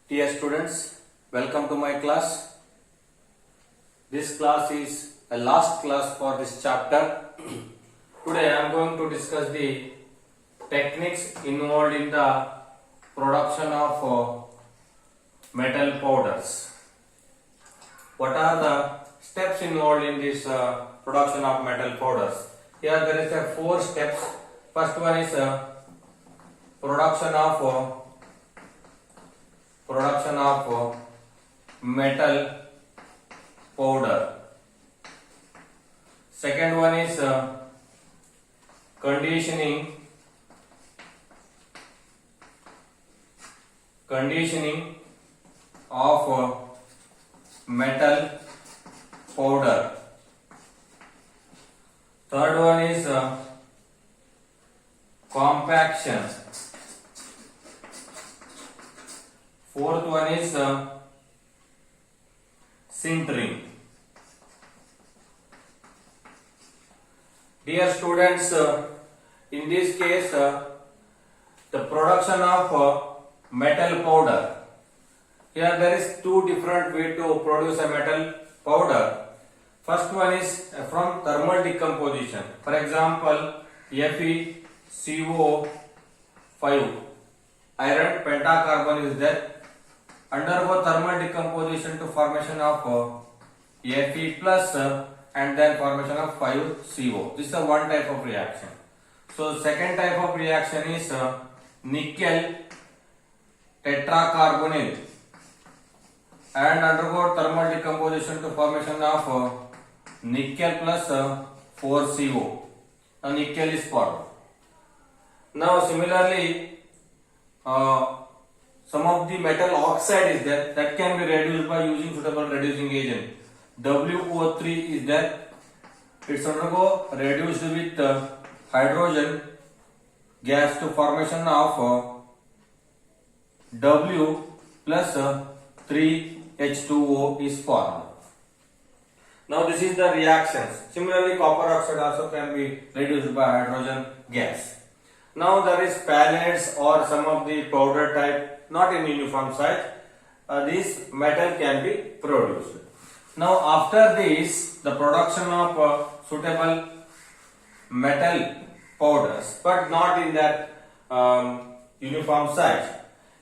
Dear students, welcome to my class. This class is a last class for this chapter. Today I am going to discuss the techniques involved in the production of metal powders. What are the steps involved in this production of metal powders? Here there is a 4 steps. First one is production of metal powder. Second one is conditioning of metal powder. Third one is compaction. Fourth one is sintering. Dear students, in this case, the production of metal powder. Here there is 2 different ways to produce a metal powder. First one is from thermal decomposition. For example, FeCO5, iron pentacarbon is there. Undergo thermal decomposition to formation of Fe plus and then formation of 5CO. This is one type of reaction. So second type of reaction is nickel tetracarbonyl and undergo thermal decomposition to formation of nickel plus 4CO. Now nickel is formed. Now similarly some of the metal oxide is there that can be reduced by using suitable reducing agent. WO3 is there. It's undergo reduced with hydrogen gas to formation of W plus 3H2O is formed. Now this is the reactions. Similarly, copper oxide also can be reduced by hydrogen gas. Now there is pallets or some of the powder type not in uniform size. This metal can be produced. Now after this, the production of suitable metal powders, but not in that uniform size.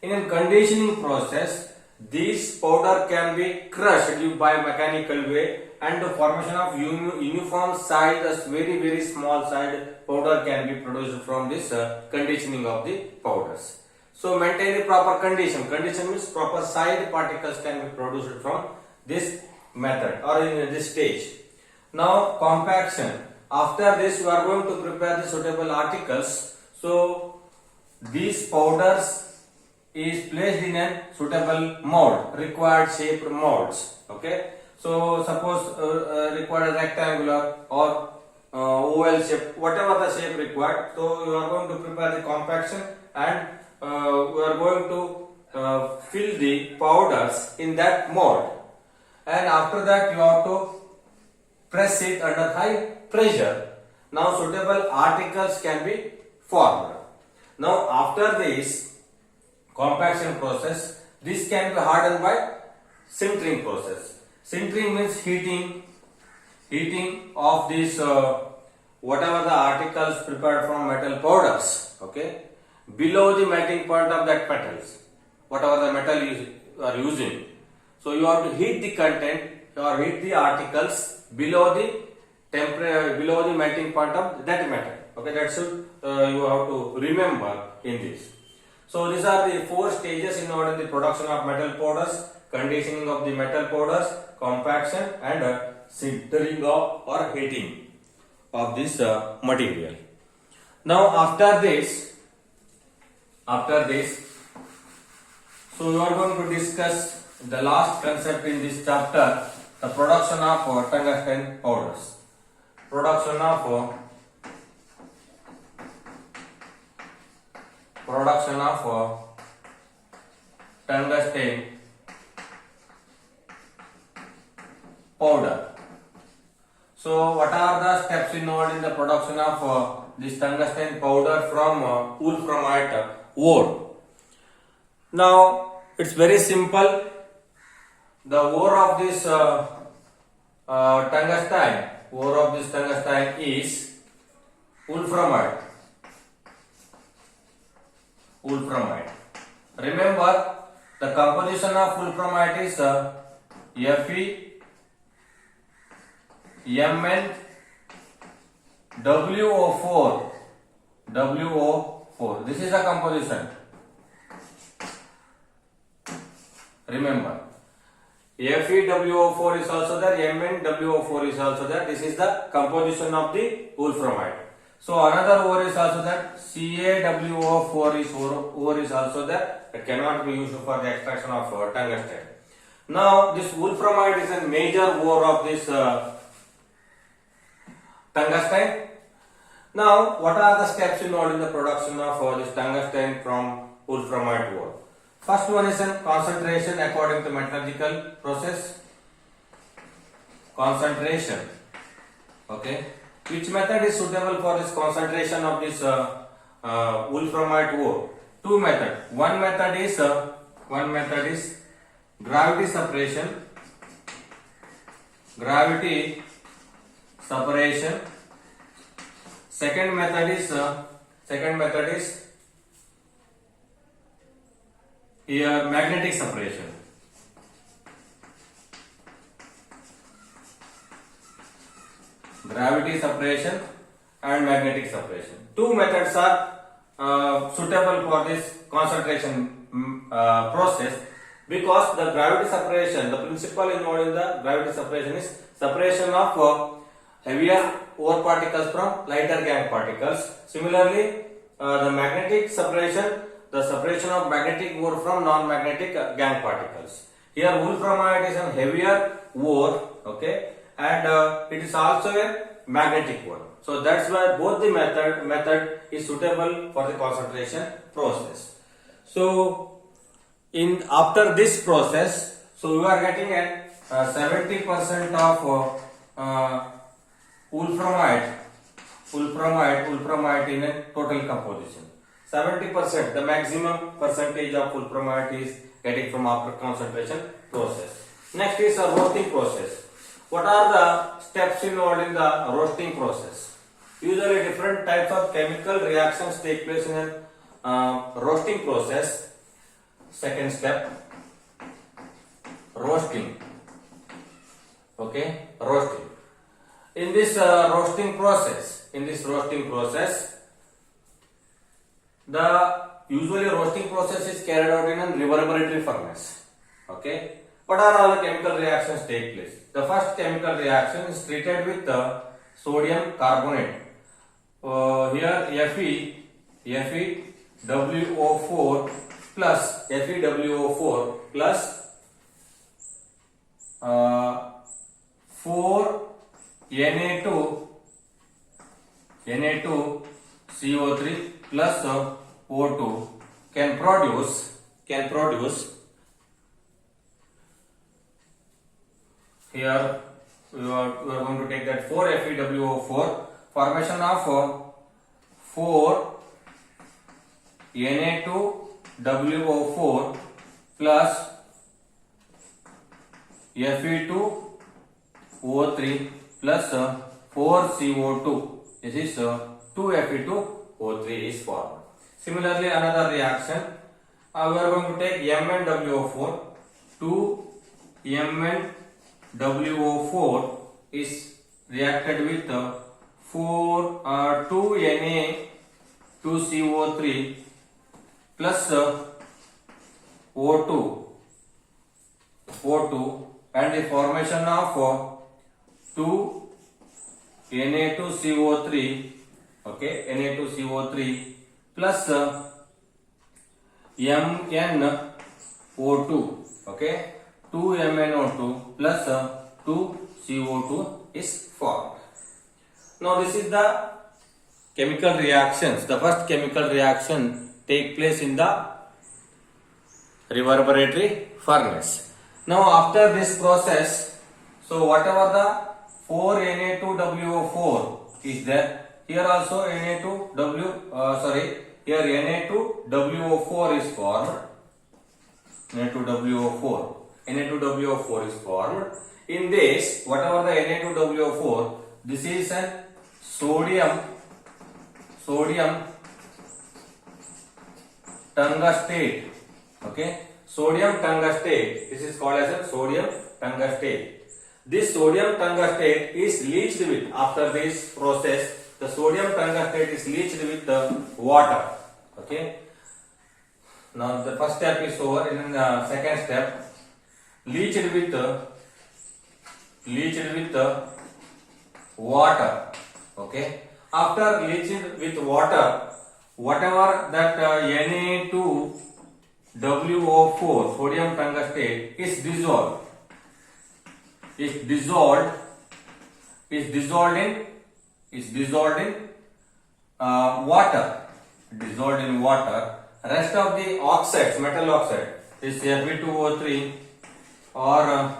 In a conditioning process, this powder can be crushed by mechanical way and the formation of uniform size, very small size powder can be produced from this conditioning of the powders. So maintain the proper condition. Condition means proper size particles can be produced from this method or in this stage. Now compaction. After this we are going to prepare the suitable articles. So these powders is placed in a suitable mold, required shaped molds. Okay. So suppose required rectangular or oval shape, whatever the shape required. So you are going to prepare the compaction and we are going to fill the powders in that mold, and after that you have to press it under high pressure. Now suitable articles can be formed. Now after this compaction process, this can be hardened by sintering process. Sintering means heating of this whatever the articles prepared from metal powders, okay, below the melting point of that metals, whatever the metal you are using. So you have to heat the content or heat the articles below the melting point of that metal. Okay, that should you have to remember in this. So these are the 4 stages involved in the production of metal powders: conditioning of the metal powders, compaction, and sintering of or heating of this material. Now after this, so we are going to discuss the last concept in this chapter, the production of tungsten powders. Production of tungsten powder. So what are the steps involved in the production of this tungsten powder from wolframite ore? Now it's very simple. The ore of this tungsten, ore of this tungsten is wolframite. Wolframite. Remember, the composition of wolframite is Fe, Mn, WO4. WO4. This is the composition. Remember, FeWO4 is also there, MnWO4 is also there. This is the composition of the wolframite. So another ore is also there, CaWO4 is ore is also there. It cannot be used for the extraction of tungsten. Now this wolframite is a major ore of this tungsten. Now what are the steps involved in the production of this tungsten from wolframite ore? First one is a concentration according to metallurgical process. Concentration. Okay. Which method is suitable for this concentration of this wolframite ore? Two methods. One method is gravity separation. Gravity separation. Second method is here magnetic separation. Gravity separation and magnetic separation. Two methods are suitable for this concentration process, because the gravity separation, the principle involved in the gravity separation is separation of heavier ore particles from lighter gangue particles. Similarly, the magnetic separation, the separation of magnetic ore from non-magnetic gangue particles. Here wolframite is a heavier ore, okay, and it is also a magnetic ore. So that's why both the method is suitable for the concentration process. So after this process, so we are getting a 70% of wolframite in a total composition. 70%, the maximum percentage of wolframite is getting from after concentration process. Next is a roasting process. What are the steps involved in the roasting process? Usually different types of chemical reactions take place in a roasting process. Second step, roasting. Okay, roasting. In this roasting process, the usually roasting process is carried out in a reverberatory furnace. Okay, what are all the chemical reactions take place? The first chemical reaction is treated with sodium carbonate. Here FeWO4 plus 4 Na2CO3 plus O2 can produce here we are going to take that 4 FeWO4, formation of 4 Na2WO4 plus Fe2O3 plus 4CO2. This is 2Fe2O3 is formed. Similarly, another reaction, we are going to take MnWO4. 2MnWO4 is reacted with 2Na2CO3 plus O2 and the formation of 2Na2CO3, okay, Na2CO3 plus MnO2, okay, 2MnO2 plus 2CO2 is formed. Now this is the chemical reactions. The first chemical reaction take place in the reverberatory furnace. Now after this process, so whatever the 4 Na2WO4 is there, here also Na2WO4 is formed. Na2WO4. Na2WO4 is formed. In this, whatever the Na2WO4, this is a sodium tungustate. Okay, sodium tungustate. This is called as a sodium tungustate. This sodium tungustate is leached with, after this process, the sodium tungustate is leached with the water. Okay. Now the first step is over. In the second step, leached with water. Okay. After leaching with water, whatever that Na2WO4 sodium tungustate is dissolved in water. Rest of the oxides, metal oxide, is Fe2O3 or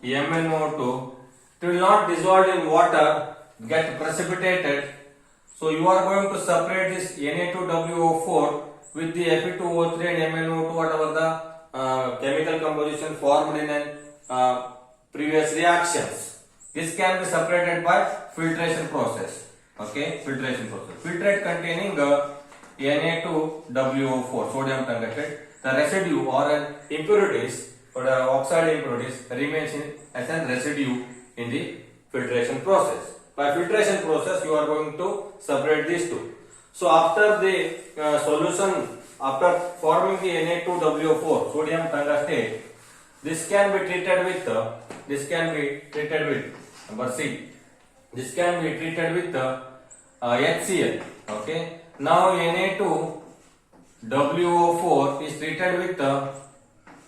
MnO2, it will not dissolve in water, get precipitated. So you are going to separate this Na2WO4 with the Fe2O3 and MnO2, whatever the chemical composition formed in previous reactions. This can be separated by filtration process. Okay, filtration process. Filtrate containing Na2WO4 sodium tungustate. The residue or impurities or oxide impurities remains as a residue in the filtration process. By filtration process, you are going to separate these two. So after the solution, after forming the Na2WO4 sodium tungustate, this can be treated with number C. This can be treated with HCl. Okay. Now Na2WO4 is treated with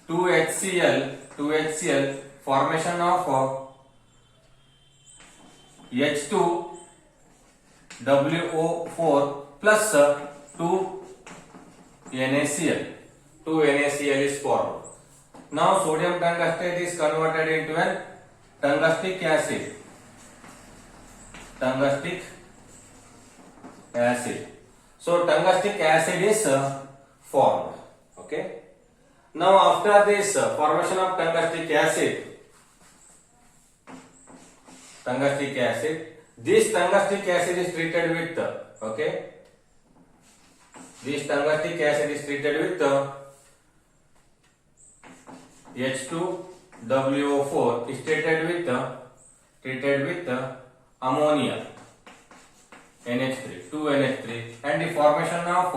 2HCl formation of H2WO4 plus 2NaCl. 2NaCl is formed. Now sodium tungustate is converted into an tungustic acid. So tungustic acid is formed. Okay. Now after this formation of tungustic acid, this tungustic acid is treated with H2WO4 is treated with ammonia NH3, 2NH3, and the formation of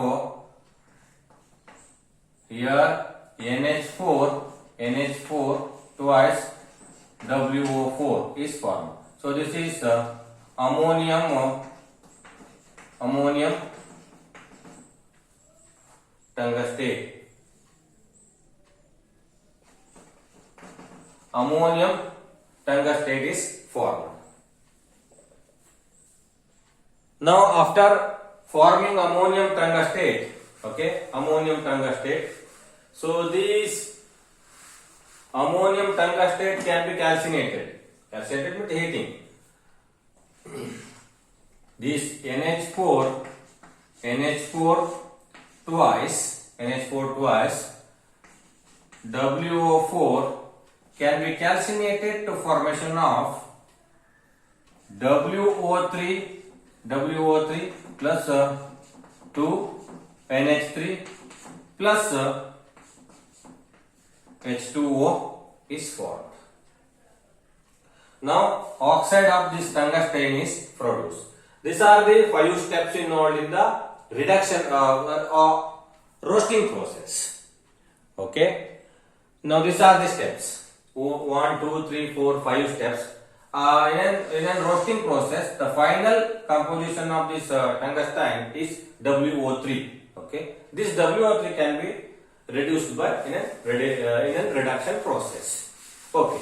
here NH4 twice WO4 is formed. So this is ammonium tungustate. Ammonium tungustate is formed. Now after forming ammonium tungustate, so this ammonium tungustate can be calcinated with heating. This NH4 twice WO4 can be calcinated to formation of WO3 plus 2NH3 plus H2O is formed. Now oxide of this tungsten is produced. These are the 5 steps involved in the reduction or roasting process. Okay. Now these are the steps. 1, 2, 3, 4, 5 steps. In a roasting process, the final composition of this tungsten is WO3. Okay. This WO3 can be reduced by in a reduction process. Okay.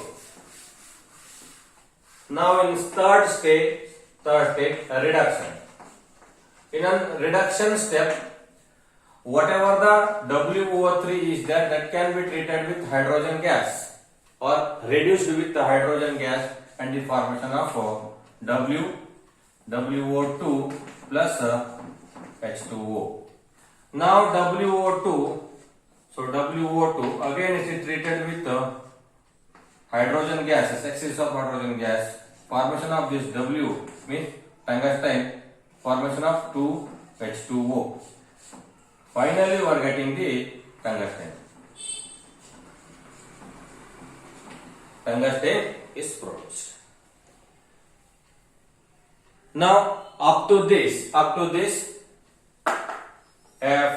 Now in third stage, reduction. In a reduction step, whatever the WO3 is there, that can be treated with hydrogen gas or reduced with the hydrogen gas and the formation of WO2 plus H2O. Now WO2 So WO2 again it is treated with hydrogen gases, excess of hydrogen gas. Formation of this W means tungsten, formation of 2H2O. Finally, we are getting the tungsten. Tungsten is produced. Now, up to this,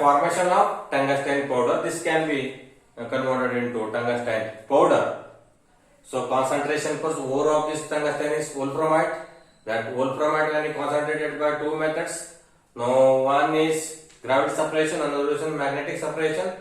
formation of tungsten powder. This can be converted into tungsten powder. So concentration for ore of this tungsten is wolframite. That wolframite can be concentrated by two methods. Now one is gravity separation, another is magnetic separation,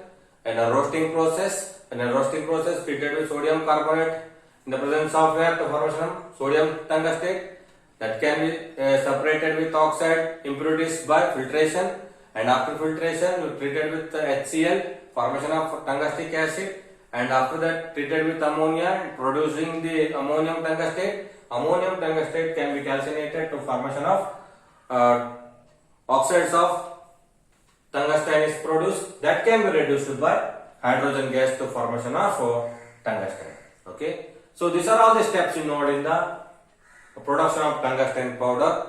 and a roasting process. And a roasting process treated with sodium carbonate in the presence of air to formation of sodium tungstate. That can be separated with oxide impurities by filtration. And after filtration, you treated with HCl, formation of tungstic acid. And after that, treated with ammonia, producing the ammonium tungstate. Ammonium tungstate can be calcinated to formation of oxides of tungsten is produced. That can be reduced by hydrogen gas to formation of tungsten. Okay. So these are all the steps involved in the production of tungsten powder.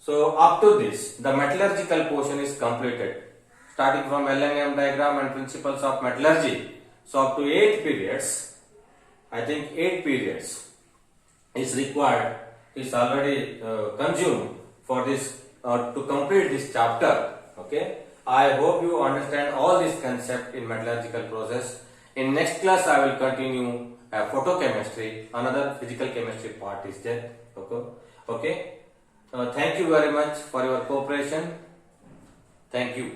So up to this, the metallurgical portion is completed. Starting from LNM diagram and principles of metallurgy. So up to 8 periods, I think 8 periods is required, is already consumed for this to complete this chapter. Okay. I hope you understand all this concept in metallurgical process. In next class, I will continue photochemistry. Another physical chemistry part is there. Okay. Thank you very much for your cooperation. Thank you.